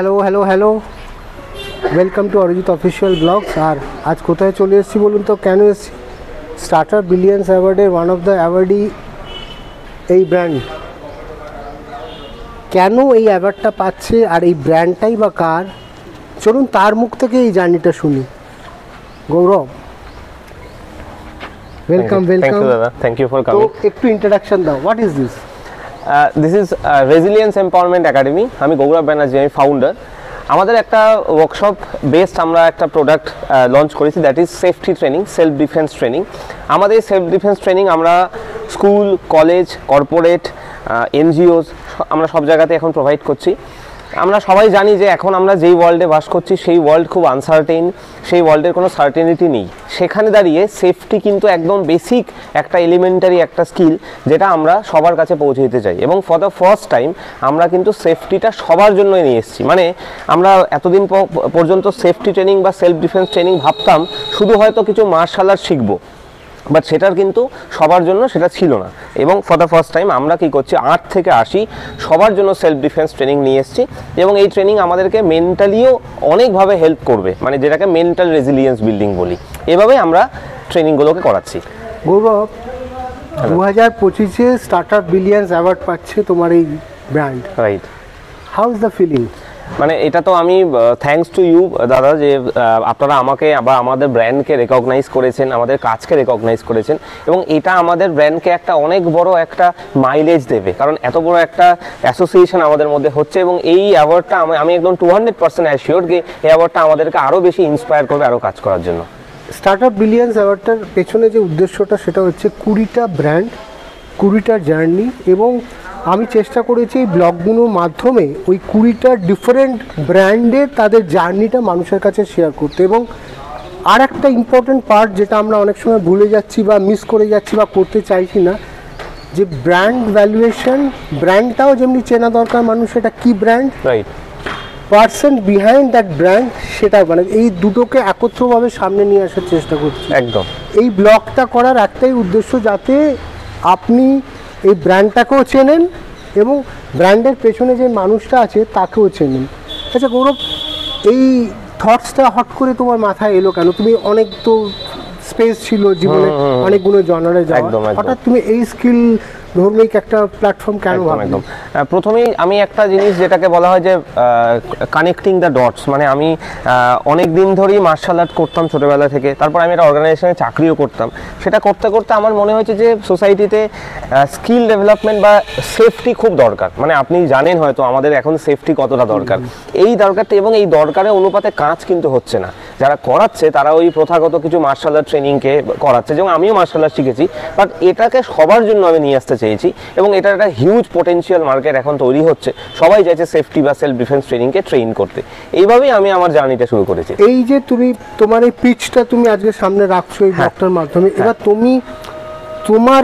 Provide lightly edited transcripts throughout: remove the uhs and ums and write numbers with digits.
Hello hello hello, welcome to Arijit official blogs. আর আজ কোথায় চলে এসেছি বলুন তো? কেন এসেছি? স্টার্টার বিলিয়ন্স অ্যাওয়ার্ডের ওয়ান অফ দ্য অ্যাওয়ার্ডই এই ব্র্যান্ড। কেন এই অ্যাওয়ার্ডটা পাচ্ছে আর এই ব্র্যান্ডটাই বা কার, চলুন তার মুখ থেকে এই জার্নিটা শুনি। Gourav, welcome welcome. Thank you for coming. তো একটু ইন্ট্রোডাকশন দাও, what is this? This is resilience empowerment academy. আমি গৌরব ব্যানার্জি, আমি ফাউন্ডার। আমাদের একটা ওয়ার্কশপ বেসড আমরা একটা প্রোডাক্ট লঞ্চ করেছি, that is safety training, self defence training. আমাদের সেলফ ডিফেন্স ট্রেনিং আমরা স্কুল, কলেজ, কর্পোরেট, এনজিওস, আমরা সব জায়গাতে এখন প্রোভাইড করছি। আমরা সবাই জানি যে এখন আমরা যেই ওয়ার্ল্ডে বাস করছি সেই ওয়ার্ল্ড খুব আনসার্টেন, সেই ওয়ার্ল্ডের কোনো সার্টেনিটি নেই। সেখানে দাঁড়িয়ে সেফটি কিন্তু একদম বেসিক একটা এলিমেন্টারি একটা স্কিল, যেটা আমরা সবার কাছে পৌঁছে দিতে চাই। এবং ফর দ্য ফার্স্ট টাইম আমরা কিন্তু সেফটিটা সবার জন্যই নিয়ে এসেছি। মানে আমরা এতদিন পর্যন্ত সেফটি ট্রেনিং বা সেলফ ডিফেন্স ট্রেনিং ভাবতাম শুধু হয়তো কিছু মার্শাল আর্ট শিখবো, বাট সেটার কিন্তু সবার জন্য সেটা ছিল না। এবং ফর দ্য ফার্স্ট টাইম আমরা কী করছি, 8 থেকে 80 সবার জন্য সেলফ ডিফেন্স ট্রেনিং নিয়ে এসেছি। এবং এই ট্রেনিং আমাদেরকে মেন্টালিও অনেকভাবে হেল্প করবে, মানে যেটাকে মেন্টাল রেজিলিয়েন্স বিল্ডিং বলি। এভাবেই আমরা ট্রেনিংগুলোকে করাচ্ছি। গৌরব, 2025-এ স্টার্টআপ বিলিয়ন্স অ্যাওয়ার্ড পাচ্ছে তোমার এই brand, right? How is the feeling? মানে এটা তো আমি থ্যাঙ্কস টু ইউ দাদা, যে আপনারা আমাকে আবার আমাদের ব্র্যান্ডকে রেকগনাইজ করেছেন, আমাদের কাজকে রেকগনাইজ করেছেন। এবং এটা আমাদের ব্র্যান্ডকে একটা অনেক বড় একটা মাইলেজ দেবে, কারণ এত বড় একটা অ্যাসোসিয়েশন আমাদের মধ্যে হচ্ছে। এবং এই অ্যাওয়ার্ডটা আমি একদম 200% অ্যাসিওর যে এই অ্যাওয়ার্ডটা আমাদেরকে আরও বেশি ইন্সপায়ার করবে আরও কাজ করার জন্য। স্টার্টআপ বিলিয়ন্স অ্যাওয়ার্ডটার পেছনে যে উদ্দেশ্যটা, সেটা হচ্ছে 20টা ব্র্যান্ড, 20টা জার্নি। এবং আমি চেষ্টা করেছি এই ব্লগগুলোর মাধ্যমে ওই 20টা ডিফারেন্ট ব্র্যান্ডের তাদের জার্নিটা মানুষের কাছে শেয়ার করতে। এবং আর একটা ইম্পর্টেন্ট পার্ট, যেটা আমরা অনেক সময় ভুলে যাচ্ছি বা মিস করে যাচ্ছি বা করতে চাইছি না, যে ব্র্যান্ড ভ্যালুয়েশন, ব্র্যান্ডটাও যেমনি চেনা দরকার মানুষ, এটা কি brand, right, person behind that brand, সেটা মানে এই দুটোকে একত্রভাবে সামনে নিয়ে আসার চেষ্টা করছি। একদম। এই ব্লগটা করার একটাই উদ্দেশ্য, যাতে আপনি এই ব্র্যান্ডটাকেও চেনেন এবং ব্র্যান্ডের পেছনে যে মানুষটা আছে তাকেও চেনেন। আচ্ছা গৌরব, এই থটসটা হট করে তোমার মাথায় এলো কেন? তুমি অনেক তো স্পেস ছিল জীবনে, অনেকগুলো জনারে যাওয়া, হঠাৎ তুমি এই স্কিল ধর্মিক একটা প্ল্যাটফর্ম কেন ভাবলে? একদম। প্রথমেই আমি একটা জিনিস যেটাকে বলা হয় যে কানেক্টিং দ্য ডটস, মানে আমি অনেক দিন ধরেই মার্শাল আর্ট করতাম ছোটোবেলা থেকে। তারপর আমি একটা অর্গানাইজেশনে চাকরিও করতাম। সেটা করতে করতে আমার মনে হয়েছে যে সোসাইটিতে স্কিল ডেভেলপমেন্ট বা সেফটি খুব দরকার। মানে আপনি জানেন হয়তো আমাদের এখন সেফটি কতটা দরকার, এই দরকারটা। এবং এই দরকারের অনুপাতে কাজ কিন্তু হচ্ছে না। যারা করাচ্ছে তারা ওই প্রথাগত কিছু মার্শাল আর্ট ট্রেনিংকে করাচ্ছে, যেমন আমিও মার্শাল আর্ট শিখেছি, বাট এটাকে সবার জন্য আমি নিয়ে আসতে চেয়েছি। এবং এটার একটা হিউজ পোটেনশিয়াল মার্কেট এখন তৈরি হচ্ছে। সবাই চাইছে সেফটি বা সেলফ ডিফেন্স ট্রেনিংকে ট্রেন করতে। এইভাবেই আমি আমার জার্নিটা শুরু করেছি। এই যে তুমি তোমার এই পিচটা তুমি আজকে সামনে রাখছো এই ব্লগটার মাধ্যমে, এবার তুমি তোমার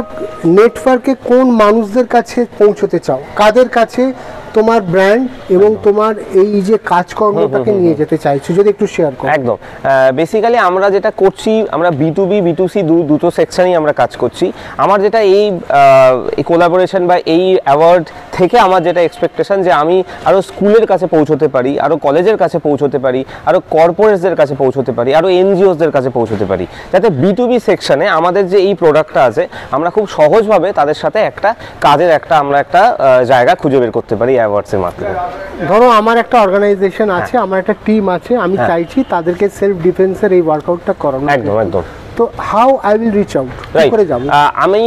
নেটওয়ার্কে কোন মানুষদের কাছে পৌঁছতে চাও, কাদের কাছে তোমার ব্র্যান্ড এবং তোমার এই যে কাজকর্মটাকে নিয়ে যেতে চাইছো, যদি একটু শেয়ার করো। একদম। বেসিক্যালি আমরা যেটা করছি, আমরা B2B B2C দুটো সেকশনই আমরা কাজ করছি। আমার যেটা এই কোলাবোরেশন বা এই অ্যাওয়ার্ড থেকে আমার যেটা এক্সপেকটেশন, যে আমি আরও স্কুলের কাছে পৌঁছতে পারি, আরও কলেজের কাছে পৌঁছতে পারি, আরও কর্পোরেটসদের কাছে পৌঁছতে পারি, আরও এনজিওসদের কাছে পৌঁছতে পারি, যাতে B2B সেকশনে আমাদের যে এই প্রোডাক্টটা আছে আমরা খুব সহজভাবে তাদের সাথে একটা কাজের আমরা একটা জায়গা খুঁজে বের করতে পারি অ্যাওয়ার্ডসের মাধ্যমে। ধরো আমার একটা অর্গানাইজেশন আছে, আমার একটা টিম আছে, আমি চাইছি তাদেরকে সেলফ ডিফেন্সের এই ওয়ার্কআউটটা করানো। একদম একদম। তো how I will reach out, কি করে যাব? আমি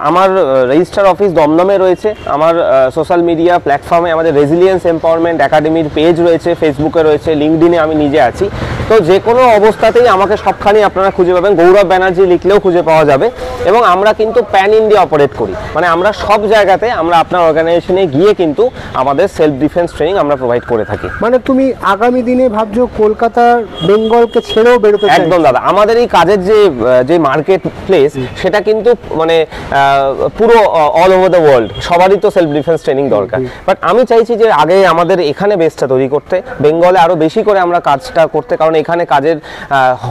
আমার রেজিস্টার অফিস দমদমে রয়েছে। আমার সোশ্যাল মিডিয়া প্ল্যাটফর্মে আমাদের রেজিলিয়েন্স এম্পাওয়ারমেন্ট একাডেমির পেজ রয়েছে, ফেসবুকে রয়েছে, লিঙ্কডিনে আমি নিজে আছি। তো যে কোনো অবস্থাতেই আমাকে সবখানেই আপনারা খুঁজে পাবেন, গৌরব ব্যানার্জি লিখলেও খুঁজে পাওয়া যাবে। এবং আমরা কিন্তু প্যান ইন্ডিয়া অপারেট করি, মানে আমরা সব জায়গাতে আমরা আপনার অর্গানাইজেশনে গিয়ে কিন্তু আমাদের সেলফ ডিফেন্স ট্রেনিং আমরা প্রোভাইড করে থাকি। মানে তুমি আগামী দিনে ভাবছো কলকাতার বেঙ্গলকে ছেড়েও বেরোতে? একদম দাদা, আমাদের এই কাজের যে মার্কেট প্লেস, সেটা কিন্তু মানে পুরো অল ওভার দ্য ওয়ার্ল্ড সবারই তো সেলফ ডিফেন্স ট্রেনিং দরকার। বাট আমি চাইছি যে আগে আমাদের এখানে বেসটা তৈরি করতে, বেঙ্গলে আরও বেশি করে আমরা কাজটা করতে, কারণ এখানে কাজের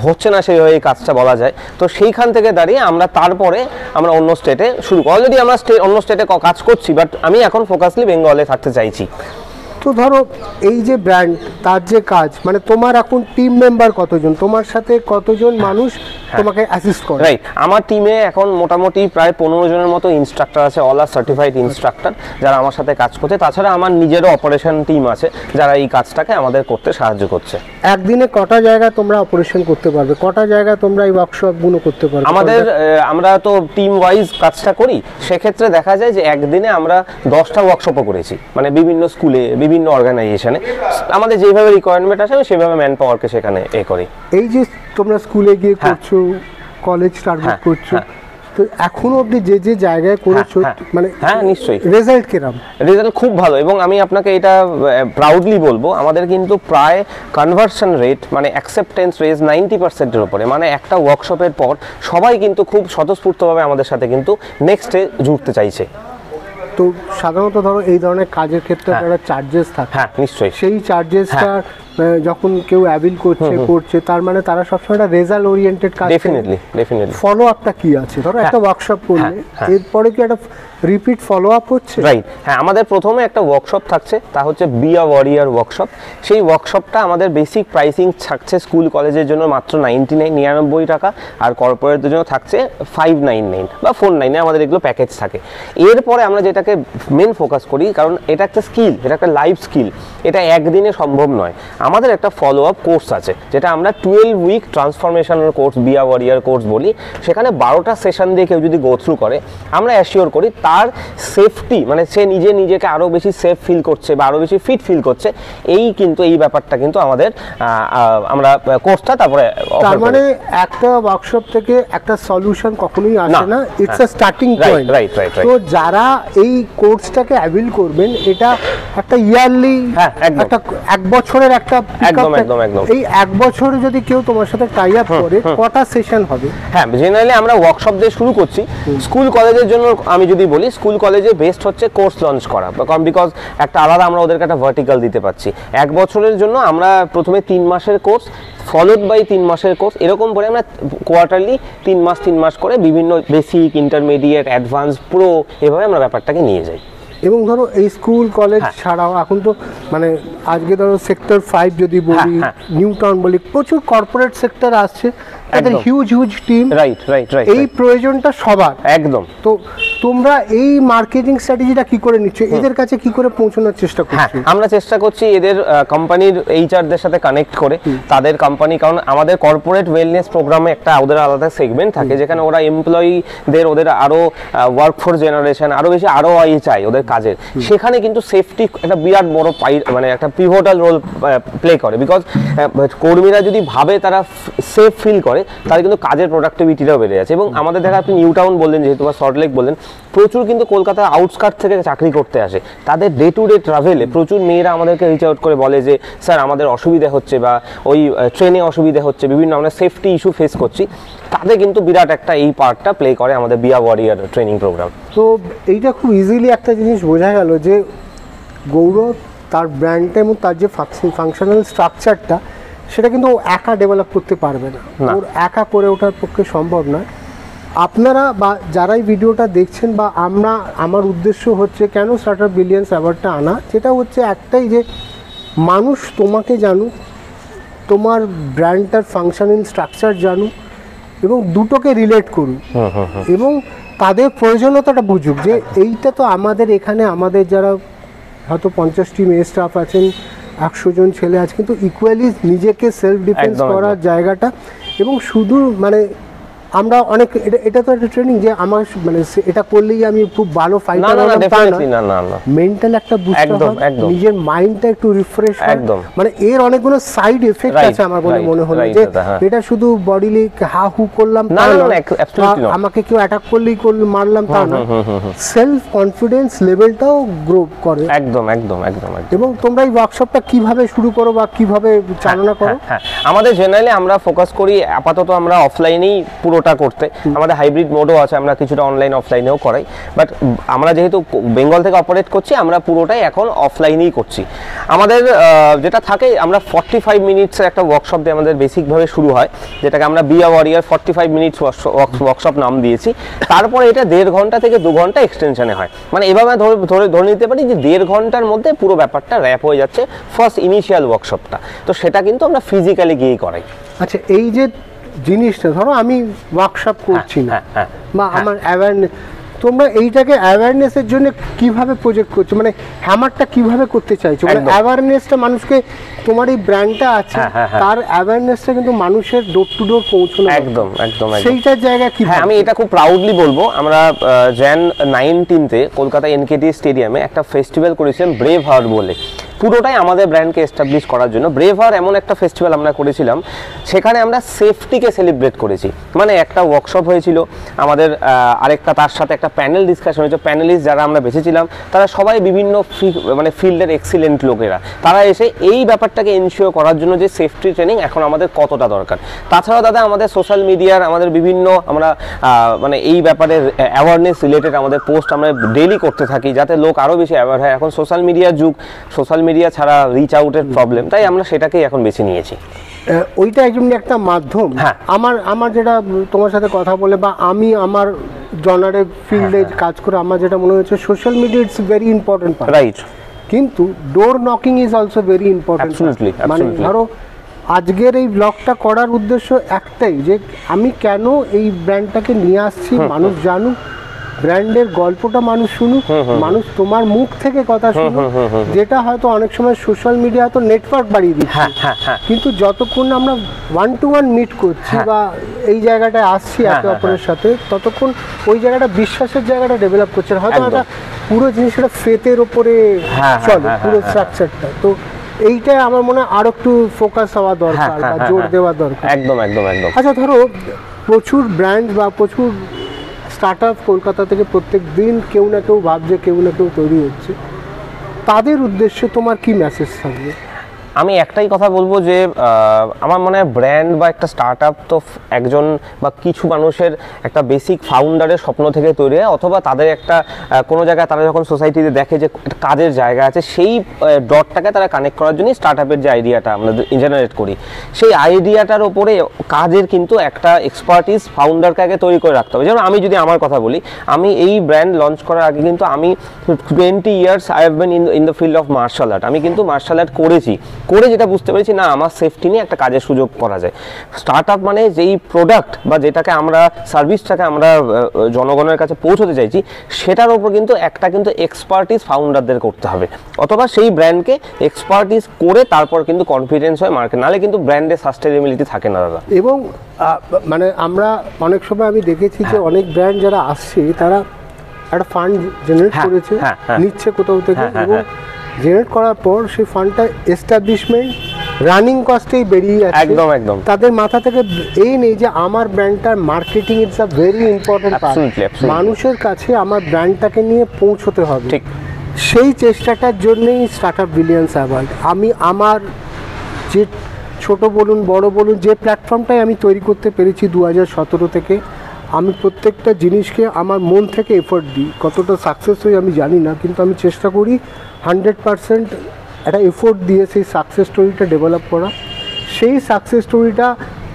হচ্ছে না সেইভাবে এই কাজটা বলা যায়। তো সেইখান থেকে দাঁড়িয়ে আমরা তারপরে আমরা অন্য স্টেটে শুরু, অলরেডি আমরা অন্য স্টেটে কাজ করছি, বাট আমি এখন ফোকাসলি বেঙ্গলে থাকতে চাইছি। তো ধরো এই যে ব্র্যান্ড, তার যে কাজ, মানে তোমার এখন টিম মেম্বার কতজন, তোমার সাথে কতজন মানুষ তোমাকে অ্যাসিস্ট করে? রাইট, আমার টিমে এখন মোটামুটি প্রায় 15 জনের মতো ইনস্ট্রাক্টর আছে, অল আর সার্টিফাইড ইনস্ট্রাক্টর, যারা আমার সাথে কাজ করছে। তাছাড়া আমার নিজেরও অপারেশন টিম আছে, যারা এই কাজটাকে আমাদের করতে সাহায্য করছে। একদিনে কটা জায়গা তোমরা অপারেশন করতে পারবে, কটা জায়গা তোমরা এই ওয়ার্কশপগুলো করতে পারবে? আমাদের আমরা তো টিম ওয়াইজ কাজটা করি, সেক্ষেত্রে দেখা যায় যে একদিনে আমরা 10টা ওয়ার্কশপও করেছি, মানে বিভিন্ন স্কুলে, বিভিন্ন অর্গানাইজেশনে। আমাদের যেভাবে রিকোয়ারমেন্ট আছে আমি সেভাবে ম্যান পাওয়ারকে সেখানে করি। এই যে তোমরা স্কুলে গিয়ে করছো, কলেজ টার্গেট করছো, তো এখনো অবধি যে যে জায়গায় করেছো, মানে নিশ্চয়ই রেজাল্ট কিরকম? রেজাল্ট খুব ভালো, এবং আমি আপনাকে এটা প্রাউডলি বলবো, আমাদের কিন্তু প্রায় কনভার্সন রেট, মানে অ্যাকসেপ্টেন্স রেট 90%-এর উপরে। মানে একটা ওয়ার্কশপের পর সবাই কিন্তু খুব স্বতঃস্ফূর্তভাবে আমাদের সাথে কিন্তু নেক্সটে জুড়তে চাইছে। তো সাধারণত ধরো এই ধরনের কাজের ক্ষেত্রে একটা চার্জেস থাকে। নিশ্চয়ই। সেই চার্জেসটা যখন কেউ অ্যাভিল করছে, তার মানে তারা সবসময় একটা রেজাল্ট ওরিয়েন্টেড কাজ। ডেফিনেটলি। ফলো আপটা কি আছে? ধরো একটা ওয়ার্কশপ করলে এরপরে কি একটা রিপিট ফলো আপ হচ্ছে? রাইট, আমাদের প্রথমে একটা ওয়ার্কশপ থাকছে, তা হচ্ছে বি আ ওয়ারিয়ার ওয়ার্কশপ। সেই ওয়ার্কশপটা আমাদের বেসিক প্রাইসিং থাকছে স্কুল কলেজের জন্য মাত্র 99 টাকা, আর কর্পোরেটদের জন্য থাকছে 599 বা 499, আমাদের এগুলো প্যাকেজ থাকে। এরপরে আমরা যেটাকে মেন ফোকাস করি, কারণ এটা একটা স্কিল, এটা একটা লাইফ স্কিল, এটা একদিনে সম্ভব নয়। আমাদের একটা ফলো আপ কোর্স আছে, যেটা আমরা 12 week transformational course, be a warrior course বলি। সেখানে 12টা সেশন দিয়ে কেউ যদি গো থ্রু করে, আমরা অ্যাসিওর করি তার সেফটি, মানে সে নিজেকে আরো বেশি সেফ ফিল করছে বা আরো বেশি ফিট ফিল করছে। এই ব্যাপারটা কিন্তু আমাদের আমরা কোর্সটা তারপরে তার মানে একটা ওয়ার্কশপ থেকে একটা সলিউশন কখনোই আসে না, ইটস আ স্টার্টিং পয়েন্ট। তো যারা এই কোর্সটাকে অ্যাভিল করবেন, এটা একটা ইয়ারলি, একটা 1 বছরের একটা একদম। এই 1 বছরে যদি কেউ তোমার সাথে টাই আপ করে, কটা সেশন হবে? জেনারেলি আমরা ওয়ার্কশপ দিয়ে শুরু করছি। স্কুল কলেজের জন্য আমি যদি বলি, স্কুল কলেজে বেস্ট হচ্ছে কোর্স লঞ্চ করা, বিকজ একটা আলাদা আমরা ওদেরকে একটা ভার্টিক্যাল দিতে পারছি। 1 বছরের জন্য আমরা প্রথমে 3 মাসের কোর্স, ফলোড বাই 3 মাসের কোর্স, এরকম করে আমরা কোয়ার্টারলি 3 মাস করে বিভিন্ন বেসিক, ইন্টারমিডিয়েট, অ্যাডভান্স, প্রো, এভাবে আমরা ব্যাপারটাকে নিয়ে যাই। এবং ধরো এই স্কুল কলেজ ছাড়াও এখন তো মানে আজকে ধরো সেক্টর 5 যদি বলি, নিউ টাউন বলি, প্রচুর কর্পোরেট সেক্টর আসছে, তাদের হিউজ টিম। রাইট। এই প্রয়োজনটা সবার একদম। তো তোমরা এই মার্কেটিং স্ট্র্যাটেজিটা কি করে নিচ্ছ, এদের কাছে কি করে পৌঁছানোর চেষ্টা করছো? আমরা চেষ্টা করছি এদের কোম্পানির এইচআরদের সাথে কানেক্ট করে, তাদের কোম্পানি, কারণ আমাদের কর্পোরেট ওয়েলনেস প্রোগ্রামে একটা ওদের আলাদা সেগমেন্ট থাকে, যেখানে ওরা এমপ্লয়ীদের, ওদের আরো ওয়ার্কফোর্স জেনারেশন, আরো বেশি আরওআই চাই ওদের কাজের। সেখানে কিন্তু সেফটি একটা বিরাট বড় মানে একটা পিভটাল রোল প্লে করে, বিকজ কর্মীরা যদি ভাবে তারা সেফ ফিল করে, তাহলে কিন্তু কাজের প্রোডাক্টিভিটিটাও বেড়ে যাচ্ছে। এবং আমাদের দেখা, আপনি নিউ টাউন বললেন যেহেতু, বা সল্টলেক বললেন, প্রচুর কিন্তু কলকাতার আউটস্কার্ট থেকে চাকরি করতে আসে। তাদের ডে টু ডে ট্রাভেলে প্রচুর মেয়েরা আমাদেরকে রিচ আউট করে বলে যে স্যার আমাদের অসুবিধা হচ্ছে, বা ওই ট্রেনে অসুবিধা হচ্ছে, বিভিন্ন আমরা সেফটি ইস্যু ফেস করছি। তাদের কিন্তু বিরাট একটা এই পার্টটা প্লে করে আমাদের be a warrior training program. তো এইটা খুব ইজিলি একটা জিনিস বোঝা গেল যে গৌরব তার ব্র্যান্ডটা এবং তার যে ফাংশনাল স্ট্রাকচারটা, সেটা কিন্তু ও একা ডেভেলপ করতে পারবে না, ওর একা করে ওঠার পক্ষে সম্ভব নয়। আপনারা বা যারাই ভিডিওটা দেখছেন, বা আমার উদ্দেশ্য হচ্ছে কেন স্টার্টআপ ব্রিলিয়ান্স অ্যাওয়ার্ডটা আনা, যেটা হচ্ছে একটাই, যে মানুষ তোমাকে জানুক, তোমার ব্র্যান্ডটার ফাংশনাল স্ট্রাকচার জানুক, এবং দুটোকে রিলেট করুক, এবং তাদের প্রয়োজনীয়তাটা বুঝুক যে এইটা তো আমাদের এখানে, আমাদের যারা হয়তো 50টি মেয়ে স্টাফ আছেন, 100 জন ছেলে আছে, কিন্তু ইকুয়ালি নিজেকে সেলফ ডিফেন্স করার জায়গাটা। এবং শুধু মানে আমরা অনেক, এটা তো একটা ট্রেনিং যে আমার মানে এটা করলেই আমি খুব ভালো ফাইটার হলাম, না, মেন্টাল একটা বুস্টার হয়, নিজের মাইন্ডটা একটু রিফ্রেশ হয়। মানে এর অনেকগুলো সাইড এফেক্ট আছে আমার মনে হলো, যে এটা শুধু বডিলি হু করলাম না, আমাকে কেউ অ্যাটাক করলেই মারলাম তা না, সেলফ কনফিডেন্স লেভেলটাও গ্রো করে। একদম। এবং তোমরা এই ওয়ার্কশপটা কিভাবে শুরু করো বা কিভাবে চালনা করো? আমাদের জেনারেলি আমরা ফোকাস করি, আপাতত আমরা অফলাইনেই পুরোটা পুরোটা করতে। আমাদের হাইব্রিড মোডও আছে, আমরা কিছুটা অনলাইন অফলাইনেও করাই, বাট আমরা যেহেতু বেঙ্গল থেকে অপারেট করছি আমরা পুরোটাই এখন অফলাইনেই করছি। আমাদের যেটা থাকে, আমরা 45 মিনিটসের একটা ওয়ার্কশপ দিয়ে আমাদের বেসিকভাবে শুরু হয়, যেটাকে আমরা B a warrior 45 minutes workshop নাম দিয়েছি। তারপরে এটা 1.5 ঘন্টা থেকে 2 ঘন্টা এক্সটেনশনে হয়, মানে এভাবে ধরে নিতে পারি যে 1.5 ঘন্টার মধ্যে পুরো ব্যাপারটা র্যাপ হয়ে যাচ্ছে ফার্স্ট ইনিশিয়াল ওয়ার্কশপটা। তো সেটা কিন্তু আমরা ফিজিক্যালি গিয়েই করাই। আচ্ছা, এই যে জিনিসটা ধরো আমি ওয়ার্কশপ করছি না বা আমার অ্যাওয়ারনেস, তোমরা এইটাকে অ্যাওয়ারনেসের জন্য কিভাবে প্রজেক্ট করছো, মানে হ্যামারটা কিভাবে করতে চাইছো, মানে অ্যাওয়ারনেসটা মানুষকে, তোমার এই ব্র্যান্ডটা আছে তার অ্যাওয়ারনেসটা কিন্তু মানুষের ডোর টু ডোর পৌঁছানো, একদম একদম সেইটার জায়গা কি? আমি এটা খুব প্রাউডলি বলবো, আমরা jan 19-তে কলকাতা এনকেটি স্টেডিয়ামে একটা ফেস্টিভ্যাল করেছিলাম ব্রেভ হার্ট বলে, পুরোটাই আমাদের ব্র্যান্ডকে এস্টাবলিশ করার জন্য। ব্রেভ হার্ট এমন একটা ফেস্টিভ্যাল আমরা করেছিলাম, সেখানে আমরা সেফটিকে সেলিব্রেট করেছি। মানে একটা ওয়ার্কশপ হয়েছিল আমাদের, আরেকটা তার সাথে একটা প্যানেল ডিসকাশন হয়েছে। প্যানেলিস্ট যারা আমরা বেছেছিলাম তারা সবাই বিভিন্ন মানে ফিল্ডের এক্সিলেন্ট লোকেরা, তারা এসে এই ব্যাপারটাকে এনশিওর করার জন্য যে সেফটি ট্রেনিং এখন আমাদের কতটা দরকার। তাছাড়াও দাদা আমাদের সোশ্যাল মিডিয়ার আমাদের বিভিন্ন আমরা মানে এই ব্যাপারে অ্যাওয়ারনেস রিলেটেড আমাদের পোস্ট আমরা ডেইলি করতে থাকি, যাতে লোক আরও বেশি অ্যাওয়ার হয়। এখন সোশ্যাল মিডিয়ার যুগ, সোশ্যাল মিডিয়া ছাড়া রিচ আউটের প্রবলেম, তাই আমরা সেটাকেই এখন বেছে নিয়েছি। ওইটা একদম একটা মাধ্যম। আমার যেটা তোমার সাথে কথা বলে বা আমি আমার জনারের ফিল্ডে কাজ করে আমার যেটা মনে হচ্ছে, social media it's very important part, right, কিন্তু door knocking is also very important. মানে ধরো আজকের এই ব্লগটা করার উদ্দেশ্য একটাই, যে আমি কেন এই ব্র্যান্ডটাকে নিয়ে আসছি, মানুষ জানুক, ব্র্যান্ডের গল্পটা মানুষ শুনুক, মানুষ তোমার মুখ থেকে কথা শুনুক, যেটা হয়তো অনেক সময় সোশ্যাল মিডিয়া হয়তো নেটওয়ার্ক বাড়িয়ে দিচ্ছে, কিন্তু যতক্ষণ আমরা 1-to-1 মিট করছি বা এই জায়গাটায় আসছি একে অপরের সাথে, ততক্ষণ ওই জায়গাটা বিশ্বাসের জায়গাটা ডেভেলপ করছে। হয়তো একটা পুরো জিনিসটা ফেথের ওপরে চলে পুরো স্ট্রাকচারটা। তো এইটা আমার মনে হয় আরো একটু ফোকাস হওয়া দরকার বা জোর দেওয়া দরকার। একদম একদম একদম। আচ্ছা, ধরো প্রচুর ব্র্যান্ড বা প্রচুর স্টার্ট আপ কলকাতা থেকে প্রত্যেক দিন কেউ না কেউ ভাবছে, কেউ না কেউ তৈরি হচ্ছে, তাদের উদ্দেশ্যে তোমার কি মেসেজ থাকবে? আমি একটাই কথা বলবো যে আমার মনে হয় ব্র্যান্ড বা একটা স্টার্ট আপ তো একজন বা কিছু মানুষের একটা বেসিক ফাউন্ডারের স্বপ্ন থেকে তৈরি হয়, অথবা তাদের একটা কোনো জায়গায় তারা যখন সোসাইটিতে দেখে যে কাজের জায়গা আছে, সেই ডটটাকে তারা কানেক্ট করার জন্যই স্টার্ট আপের যে আইডিয়াটা আমরা জেনারেট করি, সেই আইডিয়াটার ওপরে কাজের কিন্তু একটা এক্সপার্টিস ফাউন্ডারকে আগে তৈরি করে রাখতে হবে। যেমন আমি যদি আমার কথা বলি, আমি এই ব্র্যান্ড লঞ্চ করার আগে কিন্তু আমি 20 years I have been in the field of martial art. আমি কিন্তু মার্শাল আর্ট করেছি, করে যেটা বুঝতে পেরেছি না আমার সেফটি নিয়ে একটা কাজের সুযোগ করা যায়। স্টার্ট আপ মানে যেই প্রোডাক্ট বা যেটাকে আমরা সার্ভিসটাকে আমরা জনগণের কাছে পৌঁছতে চাইছি, সেটার উপর কিন্তু একটা কিন্তু এক্সপার্টিস ফাউন্ডারদের করতে হবে, অথবা সেই ব্র্যান্ডকে এক্সপার্টিস করে তারপর কিন্তু কনফিডেন্স হয় মার্কেট, নাহলে কিন্তু ব্র্যান্ডের সাস্টেনেবিলিটি থাকে না দাদা। এবং মানে আমরা অনেক সময় আমি দেখেছি যে অনেক ব্র্যান্ড যারা আসছে তারা একটা ফান্ড জেনারেট করেছে, নিচ্ছে কোথাও থেকে, এবং জেনারেট করার পর সেই ফান্ডটা এস্টাবলিশমেন্ট রানিং কস্টেই বেরিয়ে যাচ্ছে। একদম একদম। তাদের মাথা থেকে এই নেই যে আমার ব্র্যান্ডটার marketing it's a very important part, মানুষের কাছে আমার ব্র্যান্ডটাকে নিয়ে পৌঁছতে হবে। ঠিক সেই চেষ্টাটার জন্যই স্টার্টআপ বিলিয়ন্স অ্যাওয়ার্ড। আমি আমার যে ছোট বলুন বড় বলুন, যে প্ল্যাটফর্মটাই আমি তৈরি করতে পেরেছি 2017 থেকে, আমি প্রত্যেকটা জিনিসকে আমার মন থেকে এফোর্ট দিই। কতটা সাকসেস হই আমি জানি না, কিন্তু আমি চেষ্টা করি 100% একটা এফোর্ট দিয়ে সেই সাকসেস স্টোরিটা ডেভেলপ করা। সেই সাকসেস স্টোরিটা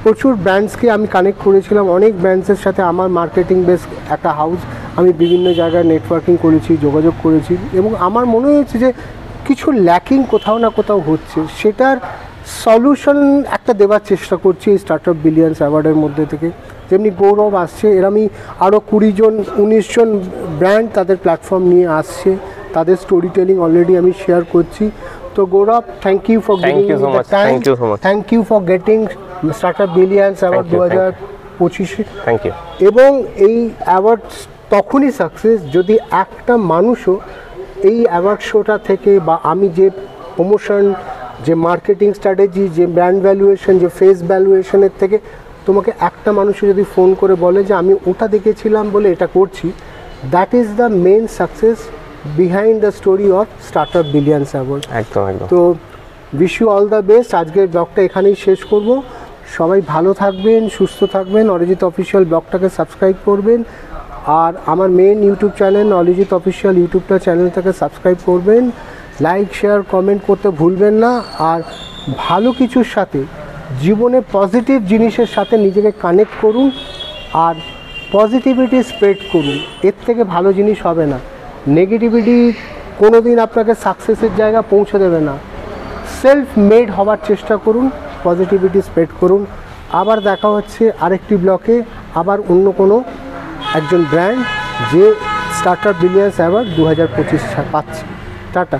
প্রচুর ব্র্যান্ডসকে আমি কানেক্ট করেছিলাম, অনেক ব্র্যান্ডসের সাথে আমার মার্কেটিং বেস একটা হাউস, আমি বিভিন্ন জায়গায় নেটওয়ার্কিং করেছি, যোগাযোগ করেছি, এবং আমার মনে হয়েছে যে কিছু ল্যাকিং কোথাও না কোথাও হচ্ছে, সেটার সলিউশন একটা দেওয়ার চেষ্টা করছি এই স্টার্টআপ বিলিয়ন্স অ্যাওয়ার্ডের মধ্যে থেকে। যেমনি গৌরব আসছে, এরমই আরও 20 জন 19 জন ব্র্যান্ড তাদের প্ল্যাটফর্ম নিয়ে আসছে, তাদের স্টোরি টেলিং অলরেডি আমি শেয়ার করছি। তো Gourav, thank you for giving me the time, thank you for getting startup billions award 2025। Thank you. এবং এই অ্যাওয়ার্ড তখনই সাকসেস যদি একটা মানুষও এই অ্যাওয়ার্ড শোটা থেকে, বা আমি যে প্রমোশন, যে মার্কেটিং স্ট্র্যাটেজি, যে ব্র্যান্ড ভ্যালুয়েশন, যে ফেস ভ্যালুয়েশনের থেকে তোমাকে একটা মানুষও যদি ফোন করে বলে যে আমি ওটা দেখেছিলাম বলে এটা করছি, that is the main success behind the story of startup billions award. একদম একদম। তো wish you all the best. আজকের ব্লগটা এখানেই শেষ করব। সবাই ভালো থাকবেন, সুস্থ থাকবেন। অরিজিৎ অফিসিয়াল ব্লগটাকে সাবস্ক্রাইব করবেন, আর আমার main YouTube channel Arijit official ইউটিউবটা চ্যানেলটাকে সাবস্ক্রাইব করবেন। লাইক, শেয়ার, কমেন্ট করতে ভুলবেন না। আর ভালো কিছুর সাথে, জীবনে পজিটিভ জিনিসের সাথে নিজেকে কানেক্ট করুন আর পজিটিভিটি স্প্রেড করুন। এর থেকে ভালো জিনিস হবে না। নেগেটিভিটি কোনো দিন আপনাকে সাকসেসের জায়গা পৌঁছে দেবে না। সেলফ মেড হওয়ার চেষ্টা করুন, পজিটিভিটি স্প্রেড করুন। আবার দেখা হচ্ছে আরেকটি ব্লকে, আবার অন্য কোনো একজন ব্র্যান্ড যে স্টার্টআপ বিলিয়ন্স অ্যাওয়ার্ড 2025 পাচ্ছে। টাটা।